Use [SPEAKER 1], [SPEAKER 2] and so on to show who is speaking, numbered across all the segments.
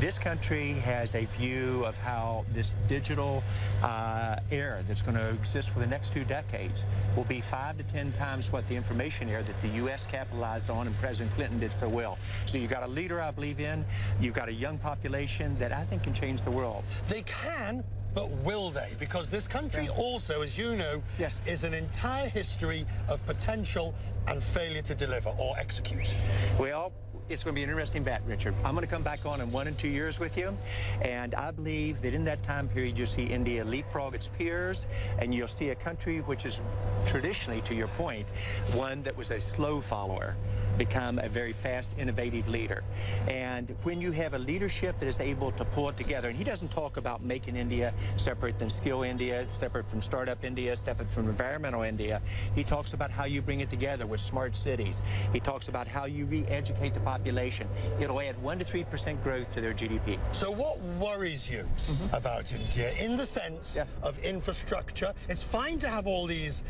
[SPEAKER 1] This country has a view of how this digital era that's going to exist for the next 2 decades will be 5 to 10 times what the information era that the U.S. capitalized on and President Clinton did so well. So you've got a leader I believe in, you've got a young population that I think can change the world.
[SPEAKER 2] They can, but will they? Because this country also, as you know, is an entire history of potential and failure to deliver or execute.
[SPEAKER 1] Well, it's going to be an interesting bet, Richard. I'm going to come back on in 1 and 2 years with you, and I believe that in that time period you'll see India leapfrog its peers, and you'll see a country which is traditionally, to your point, one that was a slow follower become a very fast, innovative leader. And when you have a leadership that is able to pull it together, and he doesn't talk about making India separate than skill India, separate from startup India, separate from environmental India. He talks about how you bring it together with smart cities. He talks about how you re-educate the population. It'll add 1 to 3% growth to their GDP.
[SPEAKER 2] So what worries you about India in the sense of infrastructure? It's fine to have all these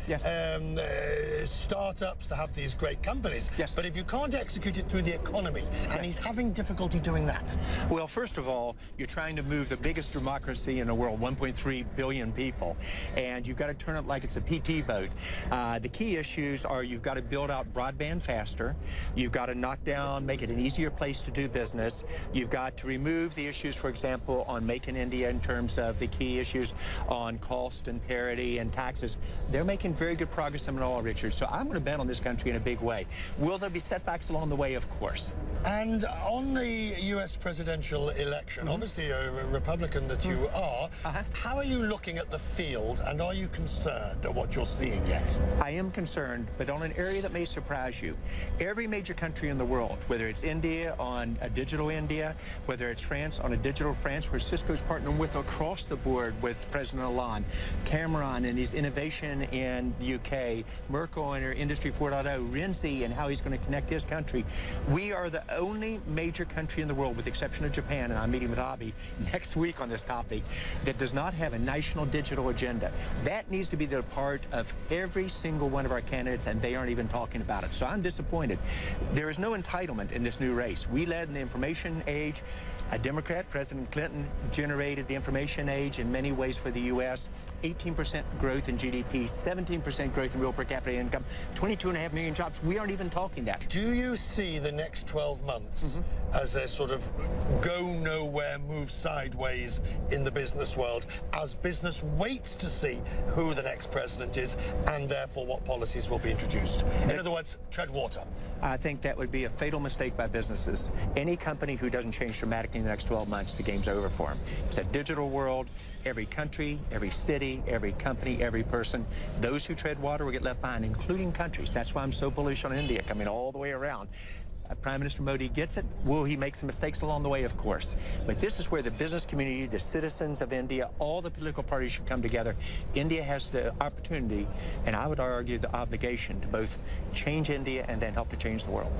[SPEAKER 2] startups, to have these great companies, but if you can't execute it through the economy, and he's having difficulty doing that.
[SPEAKER 1] Well, first of all, you're trying to move the biggest democracy in the world, 1.3 billion people, and you've got to turn it like it's a PT boat. The key issues are you've got to build out broadband faster, you've got to knock down, make it an easier place to do business, you've got to remove the issues, for example, on Make in India in terms of the key issues on cost and parity and taxes. They're making very good progress on it all, Richard, so I'm going to bet on this country in a big way. Will there be setbacks along the way? Of course.
[SPEAKER 2] And on the U.S. presidential election, obviously a Republican that you are, how are you looking at the field, and are you concerned at what you're seeing yet?
[SPEAKER 1] I am concerned, but on an area that may surprise you. Every major country in the world, whether it's India on a digital India, whether it's France on a digital France, where Cisco's partnering with across the board with President Hollande, Cameron and his innovation in the UK, Merkel and her Industry 4.0, Renzi and how he's going to connect his country. We are the only major country in the world, with the exception of Japan, and I'm meeting with Abe next week on this topic, that does not have a national digital agenda. That needs to be the part of every single one of our candidates, and they aren't even talking about it. So I'm disappointed. There is no entitlement in this new race. We led in the information age. A Democrat, President Clinton, generated the information age in many ways for the U.S. 18% growth in GDP, 17% growth in real per capita income, 22.5 million jobs. We aren't even talking that.
[SPEAKER 2] Do you see the next 12 months as a sort of go nowhere, move sideways in the business world, as business waits to see who the next president is and therefore what policies will be introduced? In other words, tread water.
[SPEAKER 1] I think that would be a fatal mistake by businesses. Any company who doesn't change dramatically in the next 12 months, the game's over for them. It's a digital world. Every country, every city, every company, every person, those who tread water will get left behind, including countries. That's why I'm so bullish on India coming all the way around. Prime Minister Modi gets it. Will he make some mistakes along the way? Of course. But this is where the business community, the citizens of India, all the political parties should come together. India has the opportunity, and I would argue the obligation, to both change India and then help to change the world.